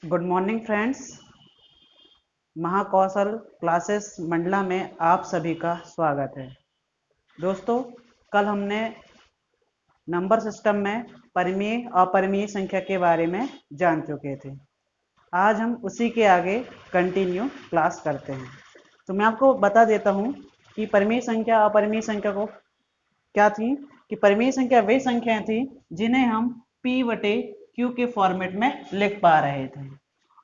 Good morning friends. Mahakaushal classes Mandla में आप सभी का स्वागत है। दोस्तों, कल हमने नंबर सिस्टम में परिमेय और अपरिमेय संख्या के बारे में जान चुके थे। आज हम उसी के आगे कंटिन्यू क्लास करते हैं। तो मैं आपको बता देता हूँ कि परिमेय संख्या और अपरिमेय संख्या को क्या थी कि परिमेय संख्या वे संख्याएं थी जिन्हें हम P/Q के फॉर्मेट में लिख पा रहे थे,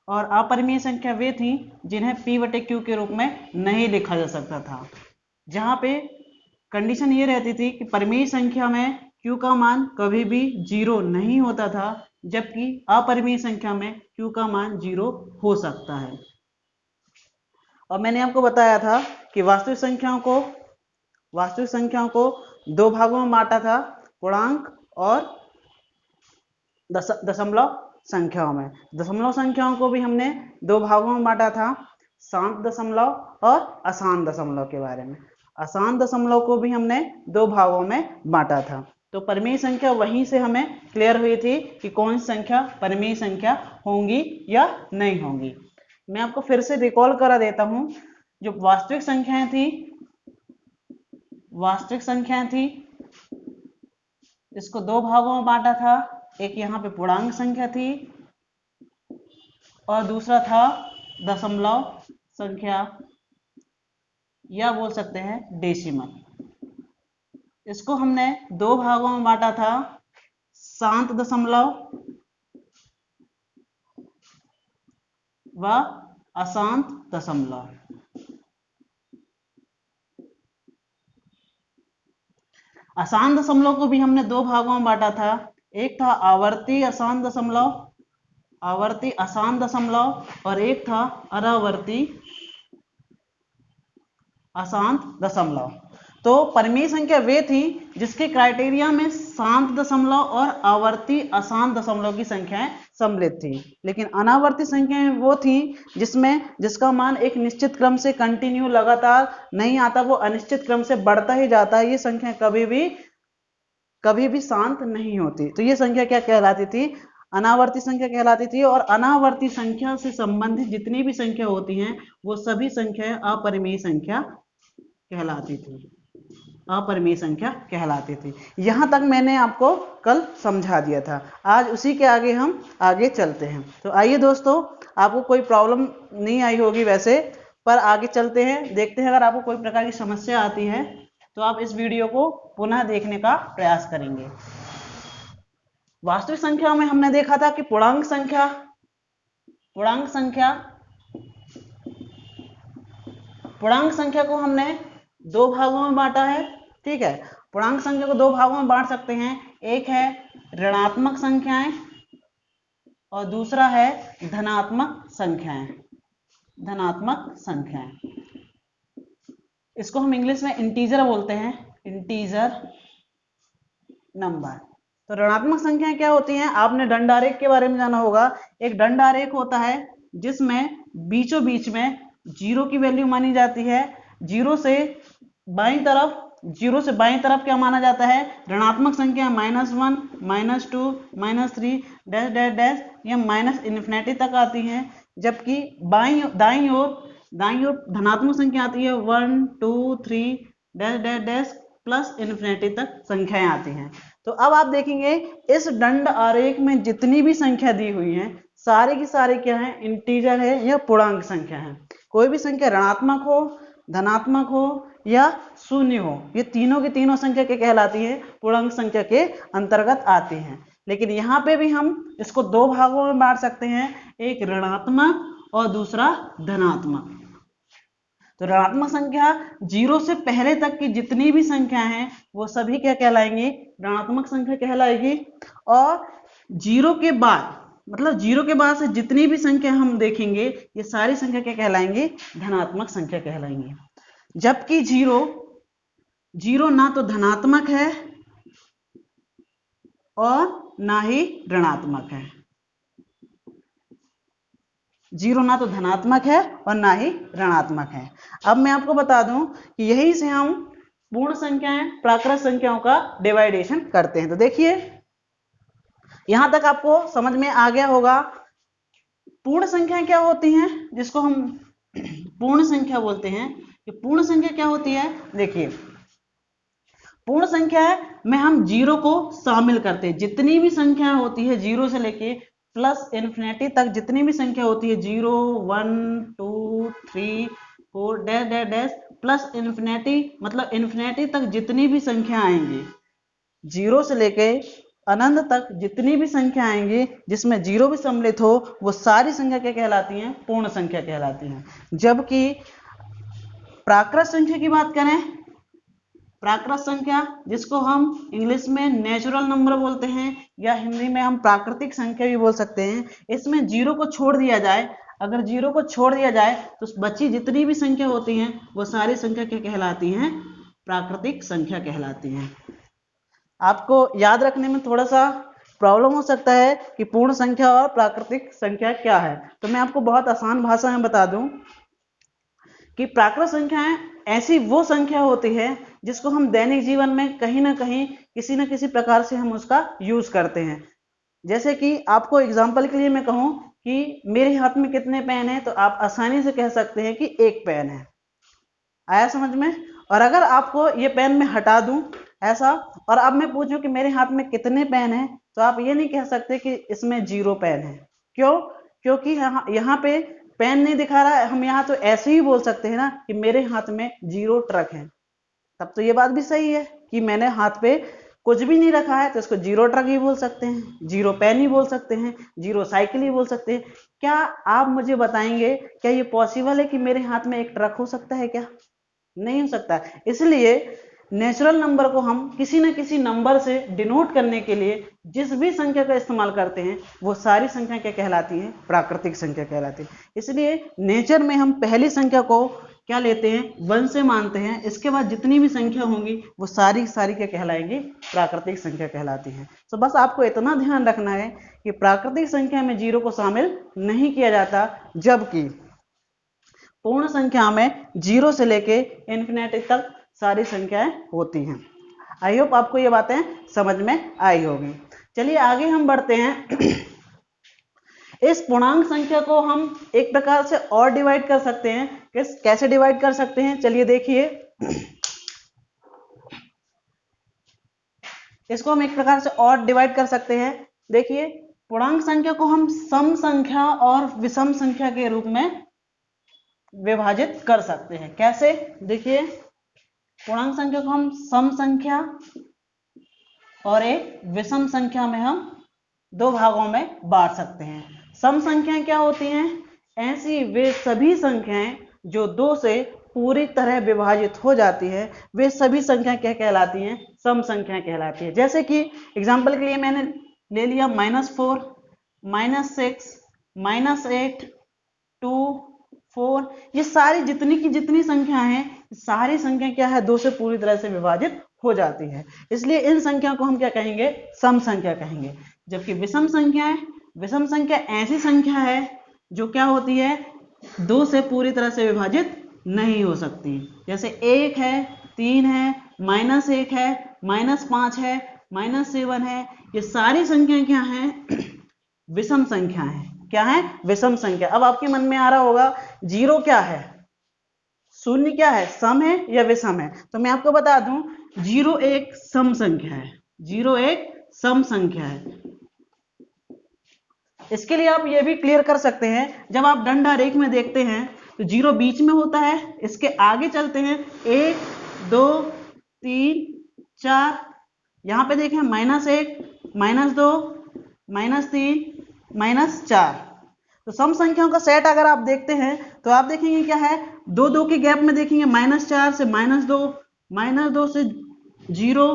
और अपरिमेय संख्या वे थी जिन्हें P/Q के रूप में नहीं लिखा जा सकता था। जहाँ पे कंडीशन ये रहती थी कि परिमेय संख्या में Q का मान कभी भी 0 नहीं होता था, जबकि अपरिमेय संख्या में Q का मान 0 हो सकता है। और मैंने आपको बताया था कि वास्तविक संख्याओं को दो भागों में बांटा था, पूर्णांक और दशमलव संख्याओं में। दशमलव संख्याओं को भी हमने दो भागों में बांटा था, शांत दशमलव और अशांत दशमलव के बारे में। अशांत दशमलव को भी हमने दो भागों में बांटा था। तो परिमेय संख्या वहीं से हमें क्लियर हुई थी कि कौन सी संख्या परिमेय संख्या होंगी या नहीं होंगी। मैं आपको फिर से रिकॉल करा देता हूं। जो वास्तविक संख्याएं थी इसको दो भागों में बांटा था। एक यहाँ पे पूर्णांक संख्या थी और दूसरा था दशमलव संख्या, या बोल सकते हैं डेसिमल। इसको हमने दो भागों में बांटा था, शांत दशमलव व अशांत दशमलव। अशांत दशमलव को भी हमने दो भागों में बांटा था। एक था आवर्ती अशांत दशमलव और एक था अरावर्ती अशांत दशमलव। तो परिमेय संख्या वे थी जिसके क्राइटेरिया में शांत दशमलव और आवर्ती अशांत दशमलव की संख्याएं सम्मिलित थी। लेकिन अनावर्ती संख्याएं वो थी जिसका मान एक निश्चित क्रम से कंटिन्यू लगातार नहीं आता, वो अनिश्चित क्रम से बढ़ता ही जाता है। ये संख्या कभी भी शांत नहीं होती। तो ये संख्या क्या कहलाती थी? अनावर्ती संख्या कहलाती थी। और अनावर्ती संख्या से संबंधित जितनी भी संख्या होती हैं वो सभी संख्याएं अपरिमेय संख्या कहलाती थी। यहां तक मैंने आपको कल समझा दिया था। आज उसी के आगे हम आगे चलते हैं। तो आइए दोस्तों, आपको कोई प्रॉब्लम नहीं आई होगी वैसे, पर आगे चलते हैं, देखते हैं। अगर आपको कोई प्रकार की समस्या आती है तो आप इस वीडियो को पुनः देखने का प्रयास करेंगे। वास्तविक संख्याओं में हमने देखा था कि पूर्णांक संख्या को हमने दो भागों में बांटा है। ठीक है, पूर्णांक संख्या को दो भागों में बांट सकते हैं। एक है ऋणात्मक संख्याएं और दूसरा है धनात्मक संख्याएं। इसको हम इंग्लिश में इंटीजर बोलते हैं, इंटीजर नंबर। तो ऋणात्मक संख्याएं क्या होती हैं? आपने दंड आरेख के बारे में जाना होगा। एक दंड आरेख होता है जिसमें बीचों बीच में जीरो की वैल्यू मानी जाती है। जीरो से बाईं तरफ क्या माना जाता है? ऋणात्मक संख्या -1, -2, -3 डैश डैश डैश, ये -इन्फिनिटी तक आती हैं। जबकि दाईं ओर धनात्मक संख्या आती है 1, 2, 3 dash dash dash plus infinity तक संख्याएं आती हैं। तो अब आप देखेंगे इस दंड आरेख में जितनी भी संख्या दी हुई है सारी की सारी क्या है? इंटीजर है या पूर्णांक संख्या है। कोई भी संख्या ऋणात्मक हो, धनात्मक हो या शून्य हो, ये तीनों की तीनों संख्या क्या कहलाती है? पूर्णांक संख्या के अंतर्गत आती हैं। लेकिन यहाँ पे भी हम इसको दो भागों में बांट सकते हैं, एक ऋणात्मक और दूसरा धनात्मक। तो ऋणात्मक संख्या जीरो से पहले तक की जितनी भी संख्या हैं वो सभी क्या कहलाएंगी? ऋणात्मक संख्या कहलाएगी। और जीरो के बाद से जितनी भी संख्या हम देखेंगे ये सारी संख्या क्या कहलाएंगी? धनात्मक संख्या कहलाएंगी। जबकि जीरो ना तो धनात्मक है और ना ही ऋणात्मक है। जीरो ना तो धनात्मक है और ना ही ऋणात्मक है। अब मैं आपको बता दूं कि यहीं से हम पूर्ण संख्याएं, प्राकृत संख्याओं का डिवाइडेशन करते हैं। तो देखिए, यहां तक आपको समझ में आ गया होगा पूर्ण संख्याएं क्या होती हैं, जिसको हम पूर्ण संख्या बोलते हैं। कि पूर्ण संख्या क्या होती है, देखिए पूर्ण संख्या में हम जीरो को शामिल करते हैं। जितनी भी संख्या होती है जीरो से लेके प्लस इन्फिनिटी तक, जितनी भी संख्या होती है 0 1 2 3 4 dash dash dash plus infinity, मतलब इन्फिनिटी तक जितनी भी संख्या आएंगी, जीरो से लेके अनंत तक जितनी भी संख्या आएंगी जिसमें जीरो भी सम्मिलित हो, वो सारी संख्या क्या कहलाती हैं, पूर्ण संख्या कहलाती हैं। जबकि प्राकृत संख्या की बात करें, प्राकृत संख्या जिसको हम इंग्लिश में नेचुरल नंबर बोलते हैं या हिंदी में हम प्राकृतिक संख्या भी बोल सकते हैं, इसमें जीरो को छोड़ दिया जाए, अगर जीरो को छोड़ दिया जाए तो बची जितनी भी संख्या होती हैं वो सारी संख्या क्या कहलाती हैं, प्राकृतिक संख्या कहलाती हैं। आपको याद रखने में थोड़ा सा प्रॉब्लम हो सकता है कि पूर्ण संख्या और प्राकृतिक संख्या क्या है, तो मैं आपको बहुत आसान भाषा में बता दूं कि प्राकृत संख्याएं ऐसी वो संख्या होती है जिसको हम दैनिक जीवन में कहीं ना कहीं किसी न किसी प्रकार से हम उसका यूज करते हैं। जैसे कि आपको एग्जाम्पल के लिए मैं कहूं कि मेरे हाथ में कितने पेन है, तो आप आसानी से कह सकते हैं कि एक पेन है। आया समझ में? और अगर आपको ये पेन मैं हटा दूं ऐसा, और अब मैं पूछूं कि मेरे हाथ में कितने पेन है, तो आप ये नहीं कह सकते कि इसमें 0 पेन है। क्यों? क्योंकि यहाँ पे पेन नहीं दिखा रहा है। हम यहाँ तो ऐसे ही बोल सकते हैं ना कि मेरे हाथ में 0 ट्रक है, तब तो ये बात भी सही है कि मैंने हाथ पे कुछ भी नहीं रखा है, तो इसको 0 ट्रक ही बोल सकते हैं, 0 पेन ही बोल सकते हैं, 0 साइकिल ही बोल सकते हैं। क्या आप मुझे बताएंगे, क्या ये पॉसिबल है कि मेरे हाथ में एक ट्रक हो सकता है? क्या नहीं हो सकता। इसलिए नेचुरल नंबर को हम किसी न किसी नंबर से डिनोट करने के लिए जिस भी संख्या का इस्तेमाल करते हैं वो सारी संख्या क्या कहलाती है, प्राकृतिक संख्या कहलाती है। इसलिए नेचर में हम पहली संख्या को क्या लेते हैं, 1 से मानते हैं। इसके बाद जितनी भी संख्या होंगी वो सारी सारी क्या कहलाएंगी, प्राकृतिक संख्या कहलाती है। तो बस आपको इतना ध्यान रखना है कि प्राकृतिक संख्या में 0 को शामिल नहीं किया जाता, जबकि पूर्ण संख्या में 0 से लेके इन्फिनिटी तक सारी संख्याएं होती हैं। आई होप आपको ये बातें समझ में आई होगी। चलिए आगे हम बढ़ते हैं। इस पूर्णांक संख्या को हम एक प्रकार से और डिवाइड कर सकते हैं। कैसे डिवाइड कर सकते हैं, चलिए देखिए। इसको हम एक प्रकार से और डिवाइड कर सकते हैं। देखिए, पूर्णांक संख्या को हम सम संख्या और विषम संख्या के रूप में विभाजित कर सकते हैं। कैसे? देखिए, पूर्णांक संख्या को हम सम संख्या और एक विषम संख्या में हम दो भागों में बांट सकते हैं। सम संख्याएं क्या होती हैं? ऐसी वे सभी संख्याएं जो 2 से पूरी तरह विभाजित हो जाती है, वे सभी संख्याएं क्या कहलाती हैं? सम संख्याएं कहलाती है। जैसे कि एग्जांपल के लिए मैंने ले लिया -4, -6, -8, 2, 4, ये सारी जितनी की जितनी संख्या है, सारी संख्या क्या है? 2 से पूरी तरह से विभाजित हो जाती है। इसलिए इन संख्या को हम क्या कहेंगे? सम संख्या कहेंगे। जबकि विषम संख्या ऐसी संख्या है जो क्या होती है? 2 से पूरी तरह से विभाजित नहीं हो सकती। जैसे 1 है, 3 है, -1 है, -5 है, -7 है, ये सारी संख्या क्या है? विषम संख्या है। क्या है? विषम संख्या। अब आपके मन में आ रहा होगा 0 क्या है, शून्य क्या है, सम है या विषम है? तो मैं आपको बता दूं 0 एक सम संख्या है। 0 एक सम संख्या है। इसके लिए आप ये भी क्लियर कर सकते हैं, जब आप दंड आरेख में देखते हैं तो 0 बीच में होता है, इसके आगे चलते हैं 1 2 3 4, यहां पे देखें -1 -2 -3 -4। तो सम संख्याओं का सेट अगर आप देखते हैं तो आप देखेंगे क्या है, 2 2 के गैप में देखेंगे -4 से -2, -2 से 0,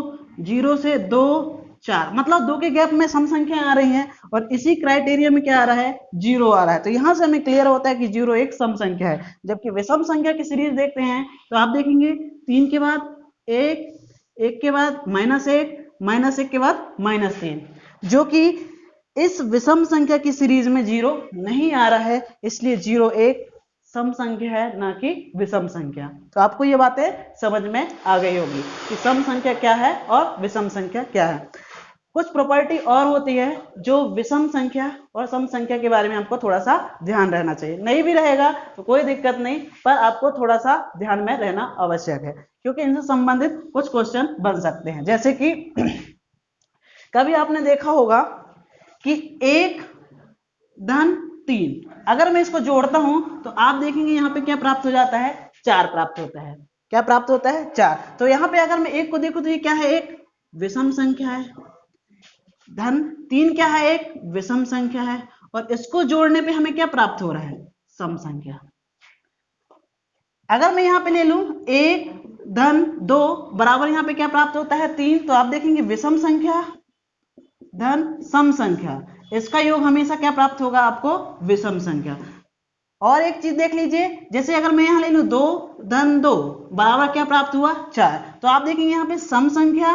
0 से 2, 4, मतलब 2 के गैप में सम संख्या आ रही हैं और इसी क्राइटेरिया में क्या आ रहा है? 0 आ रहा है। तो यहां से हमें क्लियर होता है कि 0 एक सम संख्या है। जबकि विषम संख्या की सीरीज देखते हैं तो आप देखेंगे 3 के बाद 1, 1 के बाद -1, -1 के बाद -3, जो कि इस विषम संख्या की सीरीज में 0 नहीं आ रहा है। इसलिए 0 एक सम संख्या है, ना कि विषम संख्या। तो आपको ये बातें समझ में आ गई होगी कि सम संख्या क्या है और विषम संख्या क्या है। कुछ प्रॉपर्टी और होती है जो विषम संख्या और सम संख्या के बारे में आपको थोड़ा सा ध्यान रहना चाहिए। नहीं भी रहेगा तो कोई दिक्कत नहीं, पर आपको थोड़ा सा ध्यान में रहना आवश्यक है, क्योंकि इनसे संबंधित कुछ क्वेश्चन बन सकते हैं। जैसे कि कभी आपने देखा होगा कि 1 धन 3, अगर मैं इसको जोड़ता हूं तो आप देखेंगे यहाँ पे क्या प्राप्त हो जाता है, 4 प्राप्त होता है। क्या प्राप्त होता है, 4। तो यहाँ पे अगर मैं 1 को देखूं तो ये क्या है, एक विषम संख्या है। धन 3 क्या है, एक विषम संख्या है, और इसको जोड़ने पे हमें क्या प्राप्त हो रहा है, सम संख्या। अगर मैं यहाँ पे ले लूं 1 धन 2 बराबर यहाँ पे क्या प्राप्त होता है, 3, तो आप देखेंगे विषम संख्या धन सम संख्या, इसका योग हमेशा क्या प्राप्त होगा आपको, विषम संख्या। और एक चीज देख लीजिए, जैसे अगर मैं यहाँ ले लूं 2 धन 2 बराबर क्या प्राप्त हुआ, 4, तो आप देखेंगे यहाँ पे सम संख्या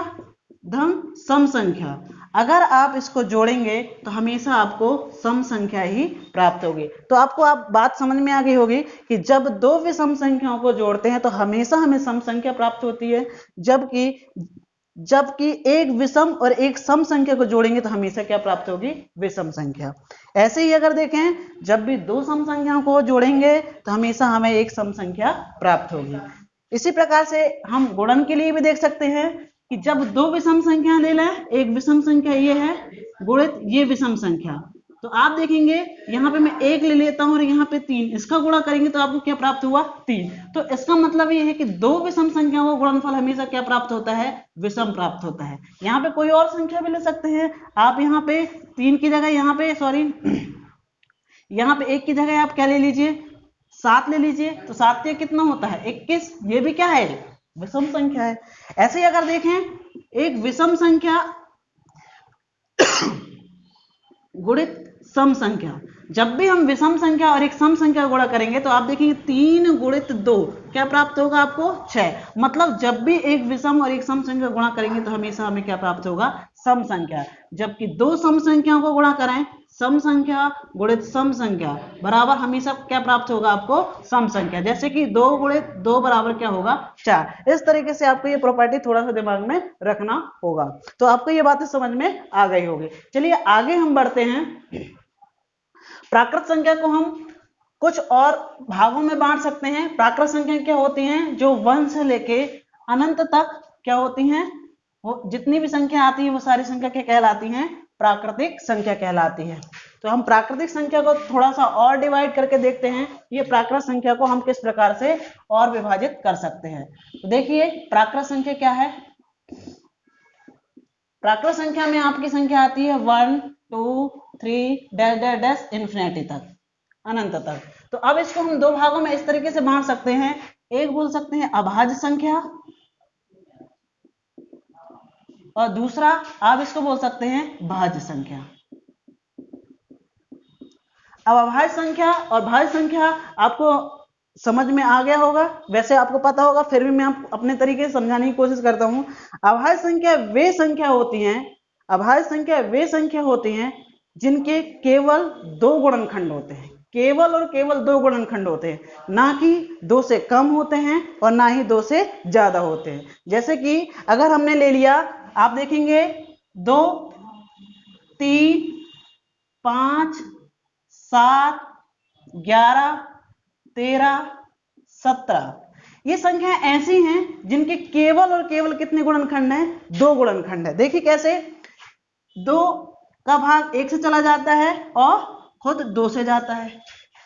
धन सम संख्या, अगर आप इसको जोड़ेंगे तो हमेशा आपको सम संख्या ही प्राप्त होगी। तो आपको आप बात समझ में आ गई होगी कि जब दो विषम संख्याओं को जोड़ते हैं तो हमेशा हमें सम संख्या प्राप्त होती है, जबकि एक विषम और एक सम संख्या को जोड़ेंगे तो हमेशा क्या प्राप्त होगी, विषम संख्या। ऐसे ही अगर देखें, जब भी दो सम संख्याओं को जोड़ेंगे तो हमेशा हमें एक सम संख्या प्राप्त होगी। इसी प्रकार से हम गुणन के लिए भी देख सकते हैं कि जब दो विषम संख्या ले लें, एक विषम संख्या ये है गुणित ये विषम संख्या, तो आप देखेंगे यहाँ पे मैं 1 ले लेता हूं और यहाँ पे 3, इसका गुणा करेंगे तो आपको क्या प्राप्त हुआ, 3। तो इसका मतलब ये है कि दो विषम संख्याओं का गुणनफल हमेशा क्या प्राप्त होता है, विषम प्राप्त होता है। यहाँ पे कोई और संख्या भी ले सकते हैं आप, यहाँ पे 3 की जगह यहाँ पे यहाँ पे 1 की जगह आप क्या ले लीजिए, 7 ले लीजिए, तो 7 से कितना होता है, 21, ये भी क्या है, विषम संख्या है। ऐसे ही अगर देखें एक विषम संख्या गुणित सम संख्या, जब भी हम विषम संख्या और एक सम संख्या गुणा करेंगे तो आप देखेंगे 3 गुणित 2 क्या प्राप्त होगा आपको, 6। मतलब जब भी एक विषम और एक सम संख्या गुणा करेंगे तो हमेशा हमें क्या प्राप्त होगा, सम संख्या। जबकि दो सम संख्याओं को गुणा करें, सम संख्या गुणित सम संख्या बराबर हमेशा क्या प्राप्त होगा आपको, सम संख्या। जैसे कि 2 गुणित 2 बराबर क्या होगा, 4। इस तरीके से आपको ये प्रॉपर्टी थोड़ा सा दिमाग में रखना होगा। तो आपको ये बातें समझ में आ गई होगी। चलिए आगे हम बढ़ते हैं। प्राकृत संख्या को हम कुछ और भागों में बांट सकते हैं। प्राकृत संख्या क्या होती हैं, जो 1 से लेके अनंत तक क्या होती हैं, वो जितनी भी संख्या आती है वो सारी संख्या क्या कहलाती हैं, प्राकृतिक संख्या कहलाती है। तो हम प्राकृतिक संख्या को थोड़ा सा और डिवाइड करके देखते हैं, ये प्राकृत संख्या को हम किस प्रकार से और विभाजित कर सकते हैं। तो देखिए प्राकृत संख्या क्या है, प्राकृत संख्या में आपकी संख्या आती है 1 2 3 डैश डैश डैश इन्फिनिटी तक, अनंत तक। तो अब इसको हम दो भागों में इस तरीके से बांट सकते हैं, एक बोल सकते हैं अभाज्य संख्या और दूसरा आप इसको बोल सकते हैं भाज्य संख्या। अब अभाज्य संख्या और भाज्य संख्या आपको समझ में आ गया होगा, वैसे आपको पता होगा, फिर भी मैं अपने तरीके से समझाने की कोशिश करता हूं। अभाज्य संख्या वे संख्या होती हैं, अभाज्य संख्या वे संख्या होती हैं जिनके केवल दो गुणनखंड होते हैं, केवल और केवल दो गुणनखंड होते हैं, ना कि 2 से कम होते हैं और ना ही 2 से ज्यादा होते हैं। जैसे कि अगर हमने ले लिया, आप देखेंगे 2 3 5 7 11 13 17, ये संख्या ऐसी हैं जिनके केवल और केवल कितने गुणनखंड हैं, 2 गुणनखंड है। देखिए कैसे, 2 का भाग 1 से चला जाता है और खुद 2 से जाता है।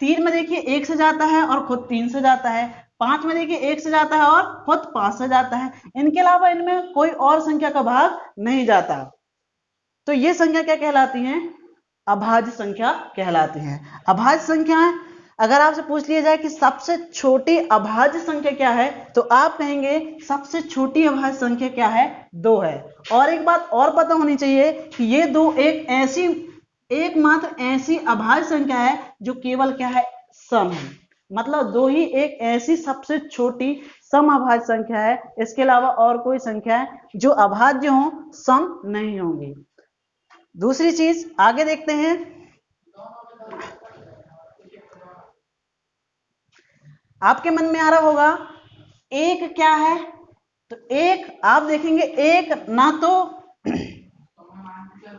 3 में देखिए 1 से जाता है और खुद 3 से जाता है। 5 में देखिए 1 से जाता है और खुद 5 से जाता है। इनके अलावा इनमें कोई और संख्या का भाग नहीं जाता। तो ये संख्या क्या कहलाती हैं, अभाज्य संख्या कहलाती हैं। अभाज्य संख्याएं, अगर आपसे पूछ लिया जाए कि सबसे छोटी अभाज्य संख्या क्या है, तो आप कहेंगे सबसे छोटी अभाज्य संख्या क्या है, 2 है। और एक बात और पता होनी चाहिए कि ये 2 एकमात्र ऐसी अभाज्य संख्या है जो केवल क्या है, सम है। मतलब 2 ही एक ऐसी सबसे छोटी सम अभाज्य संख्या है, इसके अलावा और कोई संख्या है जो अभाज्य हो, सम नहीं होंगी। दूसरी चीज आगे देखते हैं, आपके मन में आ रहा होगा एक क्या है, तो एक आप देखेंगे एक ना तो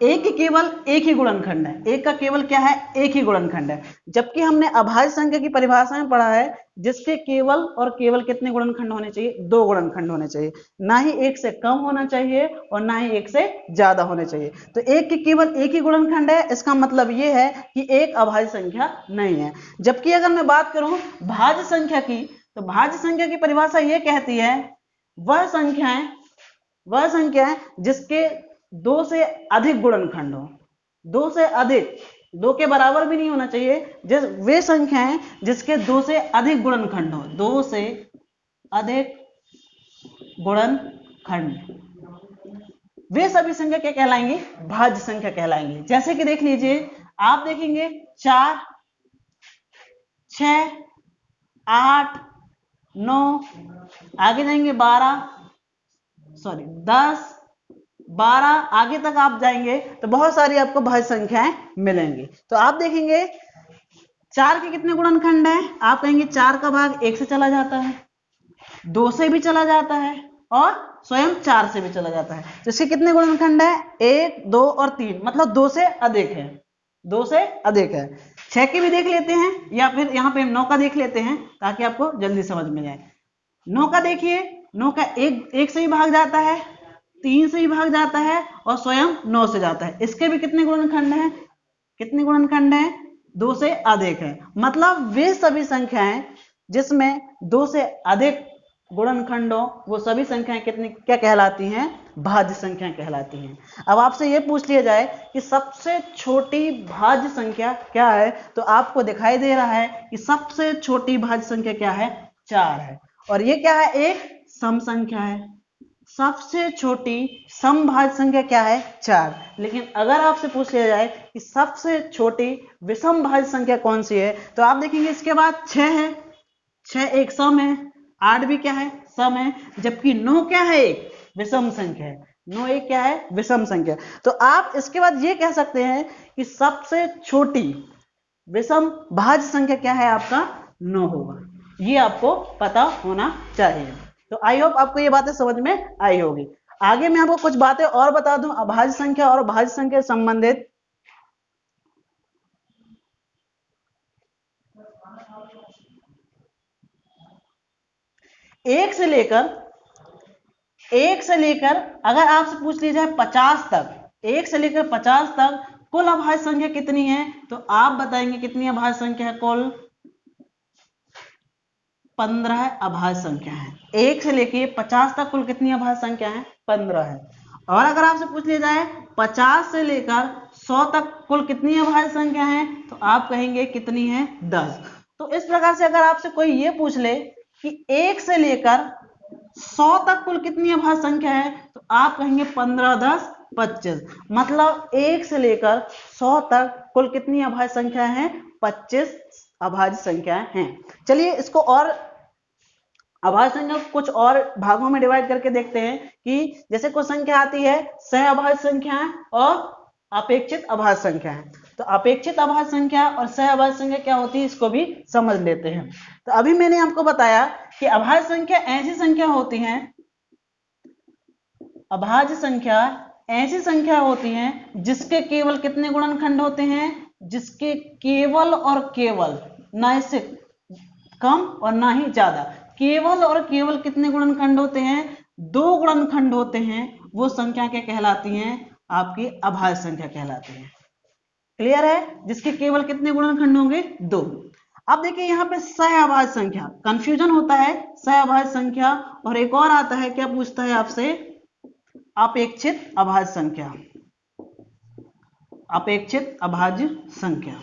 एक की केवल एक ही गुणनखंड है, एक का केवल क्या है, एक ही गुणनखंड है। जबकि हमने अभाज्य संख्या की परिभाषा में पढ़ा है जिसके केवल और केवल कितने गुणनखंड होने चाहिए, 2 गुणनखंड होने चाहिए, ना ही एक से कम होना चाहिए और ना ही एक से ज्यादा होने चाहिए। तो एक के केवल एक ही गुणनखंड है, इसका मतलब ये है कि एक अभाज्य संख्या नहीं है। जबकि अगर मैं बात करूं भाज्य संख्या की, तो भाज्य संख्या की परिभाषा ये कहती है वह संख्याएं जिसके 2 से अधिक गुणनखंड हो, 2 से अधिक, 2 के बराबर भी नहीं होना चाहिए, वे संख्याएं जिसके 2 से अधिक गुणनखंड हो, 2 से अधिक गुणनखंड, वे सभी संख्या क्या कहलाएंगी, भाज्य संख्या कहलाएंगी। जैसे कि देख लीजिए, आप देखेंगे 4, 6, 8, 9, आगे जाएंगे 10, 12, आगे तक आप जाएंगे तो बहुत सारी आपको भाज्य संख्याएं मिलेंगी। तो आप देखेंगे 4 के कितने गुणनखंड हैं, आप कहेंगे 4 का भाग 1 से चला जाता है, 2 से भी चला जाता है और स्वयं 4 से भी चला जाता है। तो इसके कितने गुणनखंड है, 1, 2 और 3, मतलब 2 से अधिक है, 2 से अधिक है। 6 के भी देख लेते हैं या फिर यहाँ पे 9 का देख लेते हैं ताकि आपको जल्दी समझ में जाए। 9 का देखिए, 9 का एक से ही भाग जाता है, 3 से ही भाग जाता है और स्वयं 9 से जाता है। इसके भी कितने गुणनखंड हैं, कितने गुणनखंड हैं, 2 से अधिक है। मतलब वे सभी संख्याएं जिसमें 2 से अधिक गुणनखंडों, वो सभी संख्याएं कितनी क्या कहलाती हैं, भाज्य संख्याएं कहलाती हैं। अब आपसे ये पूछ लिया जाए कि सबसे छोटी भाज्य संख्या क्या है, तो आपको दिखाई दे रहा है कि सबसे छोटी भाज्य संख्या क्या है, 4 है। और ये क्या है, एक सम संख्या है। सबसे छोटी समभाज्य संख्या क्या है, 4। लेकिन अगर आपसे पूछ लिया जाए कि सबसे छोटी विषम भाज्य संख्या कौन सी है, तो आप देखेंगे इसके बाद 6 है, 6 एक सम है, 8 भी क्या है, सम है, जबकि 9 क्या है, एक विषम संख्या है, 9 एक क्या है, विषम संख्या। तो आप इसके बाद ये कह सकते हैं कि सबसे छोटी विषम भाज्य संख्या क्या है, आपका 9 होगा। ये आपको पता होना चाहिए। तो आई होप आपको ये बातें समझ में आई होगी। आगे मैं आपको कुछ बातें और बता दूं अभाज्य संख्या और भाज्य संख्या से संबंधित। एक से लेकर अगर आपसे पूछ लिया जाए 50 तक, 1 से लेकर 50 तक कुल अभाज्य संख्या कितनी है, तो आप बताएंगे कितनी अभाज्य संख्या है, कुल 15 अभाज्य संख्या है। 1 से लेकर 50 तक कुल कितनी अभाज्य संख्या है, 15 है। और अगर आपसे पूछ लिया जाए 50 से लेकर 100 तक कुल कितनी अभाज्य संख्या है, तो आप कहेंगे कितनी है, 10। तो इस प्रकार से अगर आपसे कोई ये पूछ ले कि 1 से लेकर 100 तक कुल कितनी अभाज्य संख्या है, तो आप कहेंगे 15, 10, 25। मतलब 1 से लेकर 100 तक कुल कितनी अभाज्य संख्या है, 25 अभाज्य संख्या हैं। चलिए इसको और अभाज्य संख्या कुछ और भागों में डिवाइड करके देखते हैं कि जैसे कुछ संख्या आती है सह अभाज्य संख्याएं और अपेक्षित अभाज्य संख्याएं। तो अपेक्षित अभाज्य संख्या और सह अभाज्य संख्या क्या होती है, इसको भी समझ लेते हैं। तो अभी मैंने आपको बताया कि अभाज्य संख्या ऐसी संख्या होती हैं, अभाज्य संख्या ऐसी संख्या होती हैं जिसके केवल कितने गुणनखंड होते हैं, जिसके केवल और केवल, ना इससे कम और ना ही ज्यादा, केवल और केवल कितने गुणनखंड होते हैं, 2 गुणनखंड होते हैं। वो संख्या क्या कहलाती हैं, आपकी अभाज्य संख्या कहलाती है। क्लियर है, जिसके केवल कितने गुणनखंड होंगे, 2। अब देखिए यहाँ पे सह अभाज्य संख्या, कंफ्यूजन होता है सह अभाज्य संख्या और एक और आता है, क्या पूछता है आपसे, अपेक्षित अभाज्य संख्या। अपेक्षित अभाज्य संख्या,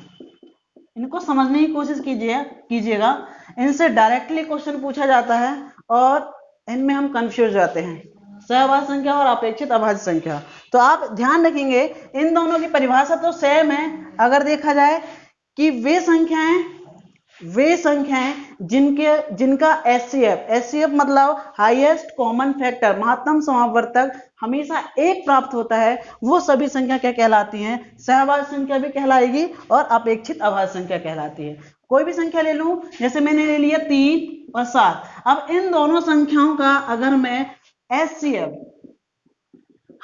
इनको समझने की कोशिश कीजिएगा। इनसे डायरेक्टली क्वेश्चन पूछा जाता है और इनमें हम कंफ्यूज जाते हैं, सहअभाज्य संख्या और अपेक्षित अभाज्य संख्या। तो आप ध्यान रखेंगे इन दोनों की परिभाषा तो सेम है। अगर देखा जाए कि वे संख्याएं जिनका एचसीएफ मतलब हाईएस्ट कॉमन फैक्टर, महत्तम समावर्तक हमेशा 1 प्राप्त होता है, वो सभी संख्या क्या कहलाती हैं, सहअभाज्य संख्या भी कहलाएगी और अपेक्षित अभाज्य संख्या कहलाती है। कोई भी संख्या ले लूं, जैसे मैंने ले लिया 3 और 7। अब इन दोनों संख्याओं का अगर मैं एचसीएफ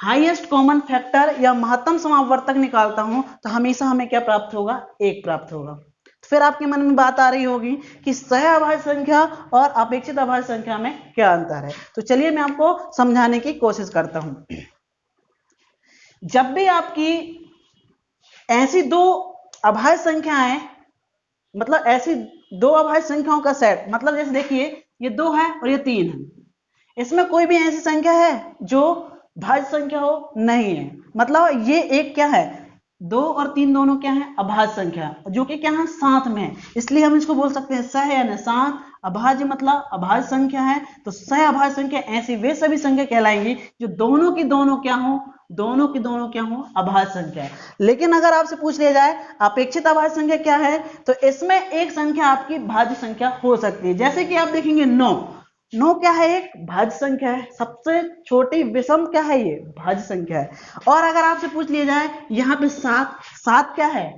हाईएस्ट कॉमन फैक्टर या महत्तम समावर्तक निकालता हूं तो हमेशा हमें क्या प्राप्त होगा, 1 प्राप्त होगा। तो फिर आपके मन में बात आ रही होगी कि सह अभाज्य संख्या और अपेक्षित अभाज्य संख्या में क्या अंतर है। तो चलिए मैं आपको समझाने की कोशिश करता हूं। जब भी आपकी ऐसी दो अभाज्य संख्याएं, मतलब ऐसी दो अभाज्य संख्याओं का सेट, मतलब जैसे देखिए ये 2 है और ये 3 है, इसमें कोई भी ऐसी संख्या है जो भाज्य संख्या हो, नहीं है। मतलब ये एक क्या है, 2 और 3 दोनों क्या है, अभाज्य संख्या, जो कि क्या है, साथ में है, इसलिए हम इसको बोल सकते हैं सह यानी साथ, अभाज्य मतलब अभाज्य संख्या है। तो सह अभाज्य संख्या ऐसी वे सभी संख्या कहलाएंगी जो दोनों की दोनों क्या हो, दोनों की दोनों क्या हो, अभाज्य संख्या है। लेकिन अगर आपसे पूछ लिया जाए अपेक्षित अभाज्य संख्या क्या है, तो इसमें एक संख्या आपकी भाज्य संख्या हो सकती है। जैसे कि आप देखेंगे 9 क्या है, एक भाज्य संख्या है, सबसे छोटी विषम क्या है, ये भाज्य संख्या है। और अगर आपसे पूछ लिया जाए यहाँ पे 7 क्या है,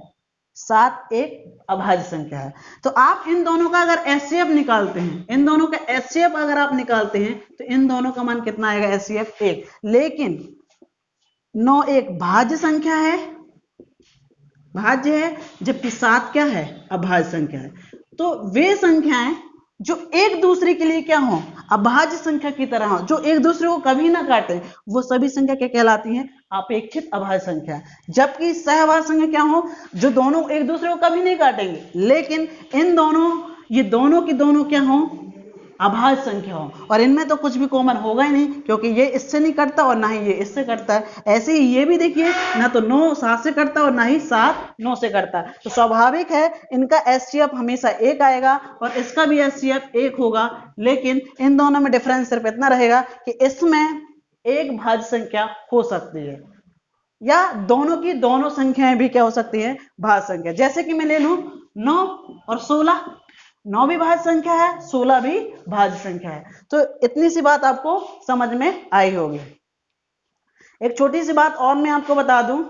7 एक अभाज्य संख्या है। तो आप इन दोनों का अगर एचसीएफ निकालते हैं, इन दोनों का एचसीएफ अगर आप निकालते हैं तो इन दोनों का मान कितना आएगा, एचसीएफ 1। लेकिन 9 एक भाज्य संख्या है, भाज्य है, जबकि 7 क्या है, अभाज्य संख्या है। तो वे संख्याएं जो एक दूसरे के लिए क्या हो, अभाज्य संख्या की तरह हो, जो एक दूसरे को कभी ना काटे, वो सभी संख्या क्या कहलाती हैं, अपेक्षित अभाज्य संख्या। जबकि सहअभाज्य संख्या क्या हो, जो दोनों एक दूसरे को कभी नहीं काटेंगे, लेकिन इन दोनों, ये दोनों की दोनों क्या हो, अभाज्य संख्या हो, और इनमें तो कुछ भी कॉमन होगा ही नहीं, क्योंकि ये इससे नहीं कटता और ना ही ये इससे कटता है। ऐसे ही ये भी देखिए, ना तो 9 7 से कटता और ना ही 7 9 से कटता। तो स्वाभाविक है इनका एचसीएफ हमेशा 1 आएगा और इसका भी एचसीएफ 1 होगा। लेकिन इन दोनों में डिफरेंस सिर्फ इतना रहेगा कि इसमें एक भाज्य संख्या हो सकती है, या दोनों की दोनों संख्याएं भी क्या हो सकती है, भाज्य संख्या। जैसे कि मैं ले लूं 9 और 16, 9 भी भाज्य संख्या है, 16 भी भाज्य संख्या है। तो इतनी सी बात आपको समझ में आई होगी। एक छोटी सी बात और मैं आपको बता दूं,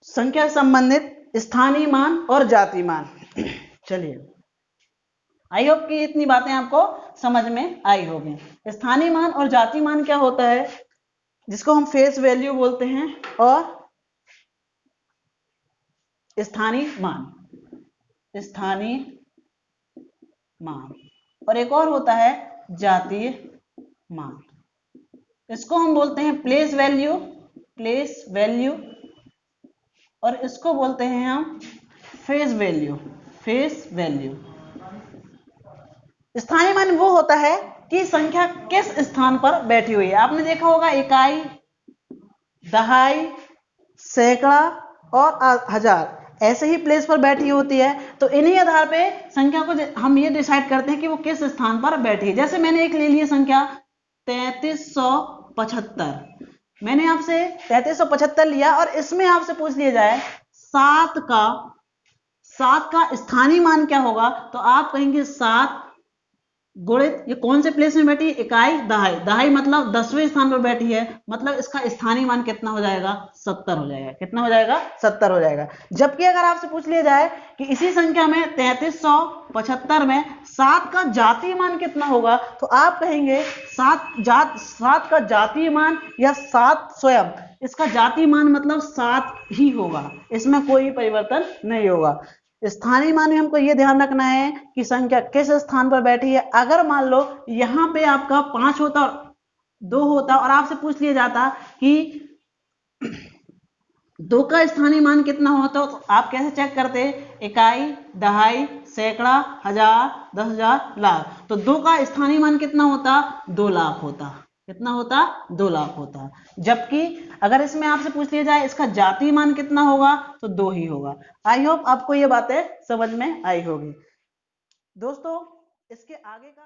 संख्या से संबंधित स्थानीय मान और जातीय मान। चलिए, आई होप कि इतनी बातें आपको समझ में आई होगी। स्थानीय मान और जातीय मान क्या होता है, जिसको हम फेस वैल्यू बोलते हैं, और स्थानीय मान, स्थानीय मान, और एक और होता है जातीय मान। इसको हम बोलते हैं प्लेस वैल्यू, प्लेस वैल्यू, और इसको बोलते हैं हम फेस वैल्यू, फेस वैल्यू। स्थानीय मान वो होता है कि संख्या किस स्थान पर बैठी हुई है। आपने देखा होगा इकाई, दहाई, सैकड़ा और हजार ऐसे ही प्लेस पर बैठी होती है। तो इन्हीं आधार पे संख्या को हम ये डिसाइड करते हैं कि वो किस स्थान पर बैठी है। जैसे मैंने एक ले ली संख्या 3375, मैंने आपसे 3375 लिया, और इसमें आपसे पूछ लिया जाए 7 का स्थानीय मान क्या होगा, तो आप कहेंगे 7 गुणित, ये कौन से प्लेस में बैठी है, इकाई, दहाई, दहाई मतलब 10वें स्थान पर बैठी है, मतलब इसका स्थानीय मान कितना हो जाएगा, 70 हो जाएगा। कितना हो जाएगा, 70 हो जाएगा। जबकि अगर आपसे पूछ लिया जाए कि इसी संख्या में 3375 में 7 का जातीय मान कितना होगा, तो आप कहेंगे 7 का जातीय मान या 7 स्वयं, इसका जातीय मान मतलब 7 ही होगा, इसमें कोई परिवर्तन नहीं होगा। स्थानीय मान में हमको यह ध्यान रखना है कि संख्या किस स्थान पर बैठी है। अगर मान लो यहां पे आपका 5 होता और 2 होता, और आपसे पूछ लिया जाता कि 2 का स्थानीय मान कितना होता, तो आप कैसे चेक करते, इकाई, दहाई, सैकड़ा, हजार, 10,000, लाख। तो 2 का स्थानीय मान कितना होता, 2 लाख होता। कितना होता, 2 लाख होता। जबकि अगर इसमें आपसे पूछ लिया जाए इसका जातीय मान कितना होगा, तो 2 ही होगा। आई होप आपको ये बातें समझ में आई होगी। दोस्तों, इसके आगे का